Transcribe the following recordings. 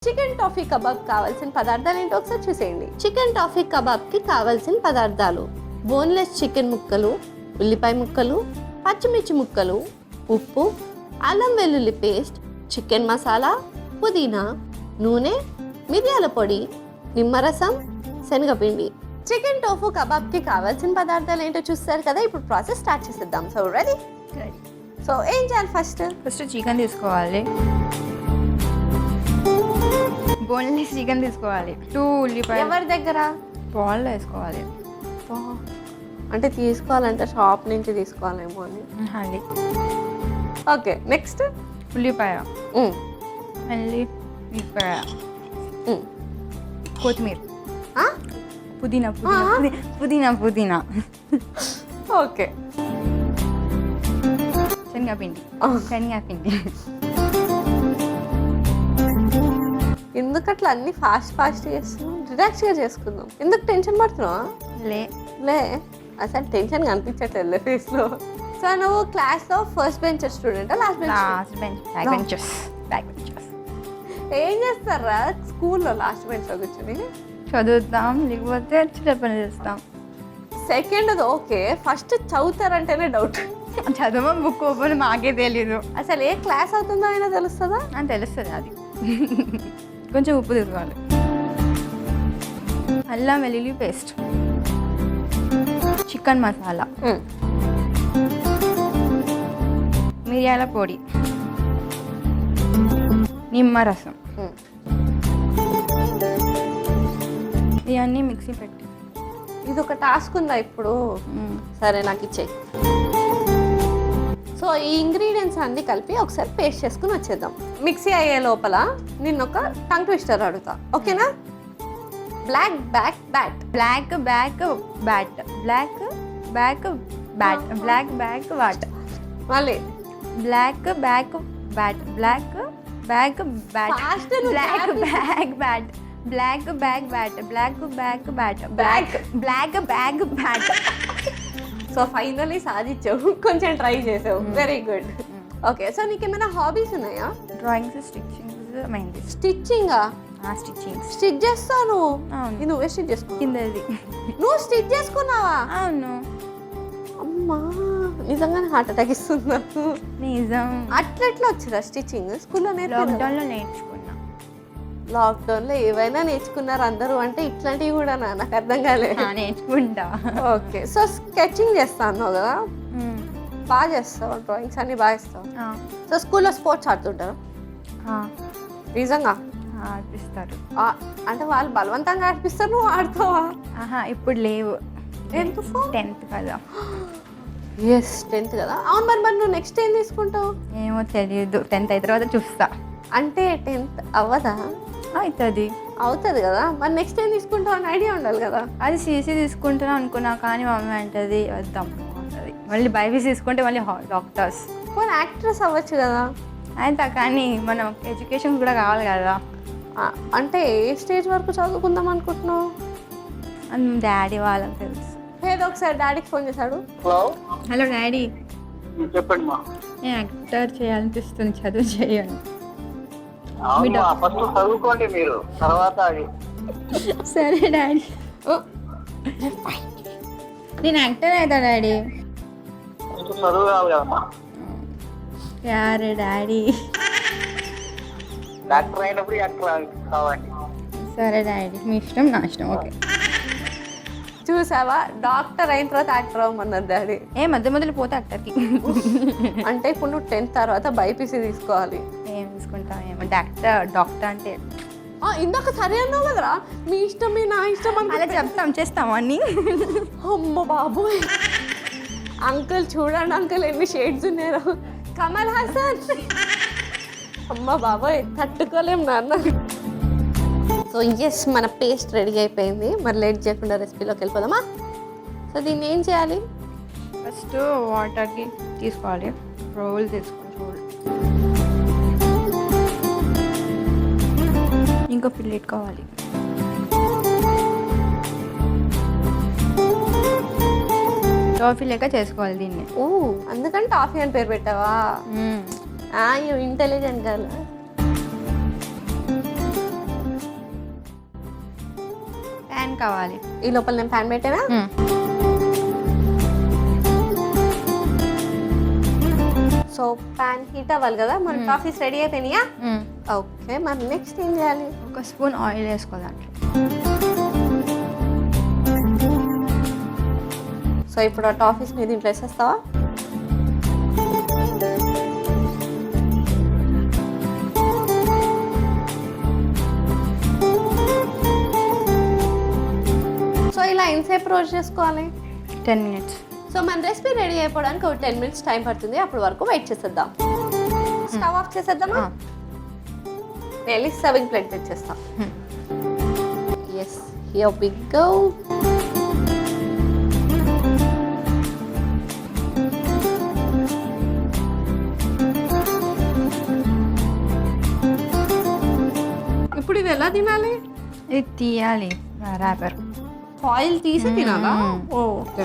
Chicken టాఫీ kebab కావాల్సిన పదార్థాలు ఏంటో ఒకసారి చూసేయండి. చికెన్ టాఫీ కబాబ్కి కావాల్సిన పదార్థాలు: బోన్లెస్ చికెన్ ముక్కలు, ఉల్లిపాయ ముక్కలు, పచ్చిమిర్చి ముక్కలు, ఉప్పు, అల్లం వెల్లుల్లి పేస్ట్, చికెన్ మసాలా, పుదీనా, నూనె, మిరియాల పొడి, నిమ్మరసం, శనగపిండి. చికెన్ టోఫు కబాబ్కి కావాల్సిన పదార్థాలు ఏంటో చూస్తారు కదా. ఇప్పుడు ప్రాసెస్ స్టార్ట్ చేసేద్దాం. So ready? సో ఏం చేయాలి? ఫస్ట్ చికెన్ తీసుకోవాలి. బోన్లెస్ చికెన్ తీసుకోవాలి. 2 ఉల్లిపాయ. ఎవరి దగ్గర? బాల్లో వేసుకోవాలి. అంటే తీసుకోవాలంటే షాప్ నుంచి తీసుకోవాలేమో అని. అది ఓకే, నెక్స్ట్ ఉల్లిపాయ, మళ్ళీ ఉల్లిపాయ, కొత్తిమీర, పుదీనా పుదీనా పుదీనా ఓకే, శనగపిండి. ఎందుకు అట్లా అన్ని ఫాస్ట్ చేస్తున్నాం? రిలాక్స్గా చేసుకుందాం. ఎందుకు టెన్షన్ పడుతున్నావా? లే అసలు టెన్షన్ కనిపించట్లేదు ఫేస్లో. సో నువ్వు క్లాస్లో ఫస్ట్ బెంచ్ స్టూడెంటా లాస్ట్ బెంచ్? ఏం చేస్తారా స్కూల్లో లాస్ట్ బెంచ్లో కూర్చొని? చదువుతాం, లేకపోతే చిన్న పని చేస్తాం. సెకండ్ ఓకే, ఫస్ట్ చదువుతారంటేనే డౌట్. చదవ బుక్ ఓపెన్ మాకే తెలీదు. అసలు ఏ క్లాస్ అవుతుందో అయినా తెలుస్తుందా? తెలుస్తుంది. అది కొంచెం ఉప్పు తీసుకోవాలి. అల్లం వెల్లుల్లి పేస్ట్, చికెన్ మసాలా, మిరియాల పొడి, నిమ్మరసం, ఇవన్నీ మిక్సీ పెట్టి. ఇది ఒక టాస్క్ ఉందా ఇప్పుడు? సరే, నాకు ఇచ్చేయి. సో ఈ ఇంగ్రీడియంట్స్ అన్ని కలిపి ఒకసారి పేస్ట్ చేసుకుని వచ్చేద్దాం. మిక్సీ అయ్యే లోపల నిన్న ఒక టంగ్ ట్విస్టర్ అడుగుతా, ఓకేనా? Black back bat, black back bat, black back bat, black back what, మళ్ళీ black back bat, black back bat, black back bat, black back bat, black back bat, black back bat. So finally సాధించావు, కొంచెం try చేసావు. Very good. Okay, so నీకు ఏమైనా hobbies ఉన్నాయా? Drawings, stitching మైంది. స్టిచ్చింగా? Stitch చేస్తాను. అవును. నువ్వే స్టిచ్ చేసుకున్నావు? కిందది. నువ్వు స్టిచ్ చేసుకున్నావా? అవును. అమ్మా, నిజంగానే హార్ట్ అటాక్ ఇస్తుంది నాకు. నిజం. అట్లా ఎట్లా వచ్చిరా స్టిచ్చింగ్? స్కూల్లో లాక్డౌన్లో నేర్చుకున్నా. లాక్డౌన్లో ఏవైనా నేర్చుకున్నారు అందరూ అంటే ఇట్లాంటివి కూడా నాకు అర్థం కాలేదు. నేర్చుకుంటా. ఓకే, సో స్కెచింగ్ చేస్తాను కదా, బాగా చేస్తావు. డ్రాయింగ్స్ అన్ని బాగా ఇస్తావు. సో స్కూల్లో స్పోర్ట్స్ ఆడుతుంటారు? నిజంగా ఆడిపిస్తారు. అంటే వాళ్ళు బలవంతంగా ఆడిపిస్తారు, నువ్వు ఆడుతావా? ఇప్పుడు లేవు. ఎందుకు? 10th కదా. ఎస్, 10th కదా. అవును, మరి నువ్వు నెక్స్ట్ ఏం తీసుకుంటావు? ఏమో తెలియదు. 10th అయిన తర్వాత చూస్తా. అంటే 10th అవ్వదా? అవుతుంది. అవుతుంది కదా, మరి నెక్స్ట్ ఏం తీసుకుంటావు అని ఐడియా ఉండాలి కదా. అది సీసీ తీసుకుంటున్నా అనుకున్నా, కానీ మమ్మీ అంటది వద్దాం అంటది. మళ్ళీ బైపీసీ తీసుకుంటే మళ్ళీ డాక్టర్స్. పోనీ యాక్ట్రెస్ అవ్వచ్చు కదా. అయితే కానీ మనం ఎడ్యుకేషన్ కూడా కావాలి కదా. అంటే ఏ స్టేజ్ వరకు చదువుకుందాం అనుకుంటున్నావు? డాడీ వాళ్ళకి తెలుసు. ఏదో ఒకసారి డాడీకి ఫోన్ చేశాడు. హలో డాడీ, చెప్పండి మా. నేను యాక్టర్ చేయాలనిపిస్తుంది, చదువు చేయండి. ఫస్ట్ చదువుకోండి మీరు, తర్వాత అది. సరే డాడీ. నేను యాక్టర్ అవుతా డాడీ. చదువు కావాలి కదమ్మా. యారే డాడీ. డాక్టర్ అయినప్పుడు యాక్టర్ కావాలి. సరే డాడీ, మీ ఇష్టం నా ఇష్టం. ఓకే. చూసావా, డాక్టర్ అయిన తర్వాత యాక్టర్ అవ్వమన్నారు డాడీ. మధ్య మొదలు పోతే యాక్టర్కి. అంటే ఇప్పుడు నువ్వు 10th తర్వాత బైపీసీ తీసుకోవాలి. ఏం తీసుకుంటావు? ఏమో డాక్టర్ అంటే ఇందాక సరే అన్నావు కదరా, మీ ఇష్టం మీ నా ఇష్టం అని. అలా చెప్తాం, చేస్తాం అన్ని. అమ్మ బాబోయ్, అంకుల్ చూడండి అంకుల్ ఎన్ని షేడ్స్ ఉన్నారో. కమల్ హాసన్. అమ్మ బాబోయ్, తట్టుకోలేం నాన్న. సో ఎస్, మన పేస్ట్ రెడీ అయిపోయింది. మరి లేట్ చేయకుండా రెసిపీలోకి వెళ్ళిపోదామా? సో దీన్ని ఏం చేయాలి? ఫస్ట్ వాటర్కి తీసుకోవాలి. రోల్ తీసుకోవాలి. ఇంకా ఫిల్లెట్ కావాలి. టాఫీ లెక్క చేసుకోవాలి దీన్ని. అందుకని టాఫీ అని పేరు పెట్టావా? Intelligent girl. కావాలి. ఈ లోపల నేను ప్యాన్ పెట్టానా? సో ప్యాన్ హీట్ అవ్వాలి కదా, మన టాఫీస్ రెడీ అయిపోయినాయా? ఓకే, మరి నెక్స్ట్ ఏం చేయాలి? ఒక స్పూన్ ఆయిల్ వేసుకో దాంట్లో. సో ఇప్పుడు ఆ టాఫీస్ ని దీంట్లో వేసేస్తావా? సో ఇలా ఎంతసేపు రోస్ట్ చేసుకోవాలి? 10 minutes. సో మన రెసిపీ రెడీ అయిపోవడానికి ఒక 10 minutes టైం పడుతుంది. అప్పటి వరకు వెయిట్ చేసేద్దాం. స్టవ్ ఆఫ్ చేసేద్దామా? వెళ్ళి సర్వింగ్ ప్లేట్ తెచ్చేస్తాం. Yes, here we go. ఇప్పుడు ఇది ఎలా తినాలి? ఇది తీయాలి ర్యాపర్. ఆయిల్ తీసి తినాలా? ఓకే.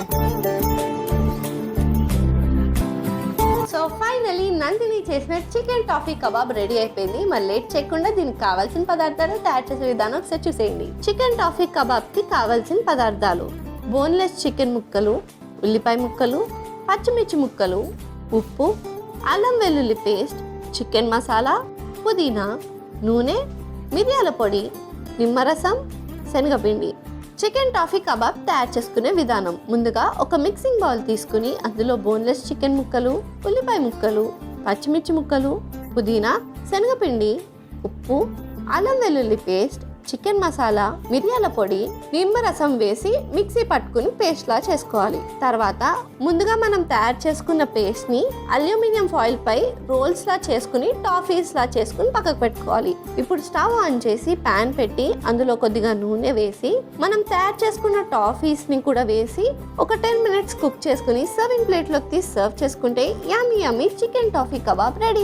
సో ఫైనలీ నందిని చేసిన చికెన్ టాఫీ కబాబ్ రెడీ అయిపోయింది. మరి లేట్ చేయకుండా దీనికి కావాల్సిన పదార్థాలు తయారు చేసే విధానం ఒకసారి చూసేయండి. చికెన్ టాఫీ కబాబ్ కి కావాల్సిన పదార్థాలు: బోన్లెస్ చికెన్ ముక్కలు, ఉల్లిపాయ ముక్కలు, పచ్చిమిర్చి ముక్కలు, ఉప్పు, అల్లం వెల్లుల్లి పేస్ట్, చికెన్ మసాలా, పుదీనా, నూనె, మిరియాల పొడి, నిమ్మరసం, శనగపిండి. చికెన్ టాఫీ కబాబ్ తయారు చేసుకునే విధానం: ముందుగా ఒక మిక్సింగ్ బౌల్ తీసుకుని అందులో బోన్లెస్ చికెన్ ముక్కలు, ఉల్లిపాయ ముక్కలు, పచ్చిమిర్చి ముక్కలు, పుదీనా, శనగపిండి, ఉప్పు, అల్లం వెల్లుల్లి పేస్ట్, చికెన్ మసాలా, మిరియాల పొడి, నిమ్మరసం వేసి మిక్సీ పట్టుకుని పేస్ట్ లా చేసుకోవాలి. తర్వాత ముందుగా మనం తయారు చేసుకున్న పేస్ట్ ని అల్యూమినియం ఫాయిల్ పై రోల్స్ లా చేసుకుని టాఫీస్ లా చేసుకుని పక్కకు పెట్టుకోవాలి. ఇప్పుడు స్టవ్ ఆన్ చేసి ప్యాన్ పెట్టి అందులో కొద్దిగా నూనె వేసి మనం తయారు చేసుకున్న టాఫీస్ ని కూడా వేసి ఒక 10 minutes కుక్ చేసుకుని సర్వింగ్ ప్లేట్ లోకి తీసి సర్వ్ చేసుకుంటే యమ్మీ యమ్మీ చికెన్ టాఫీ కబాబ్ రెడీ.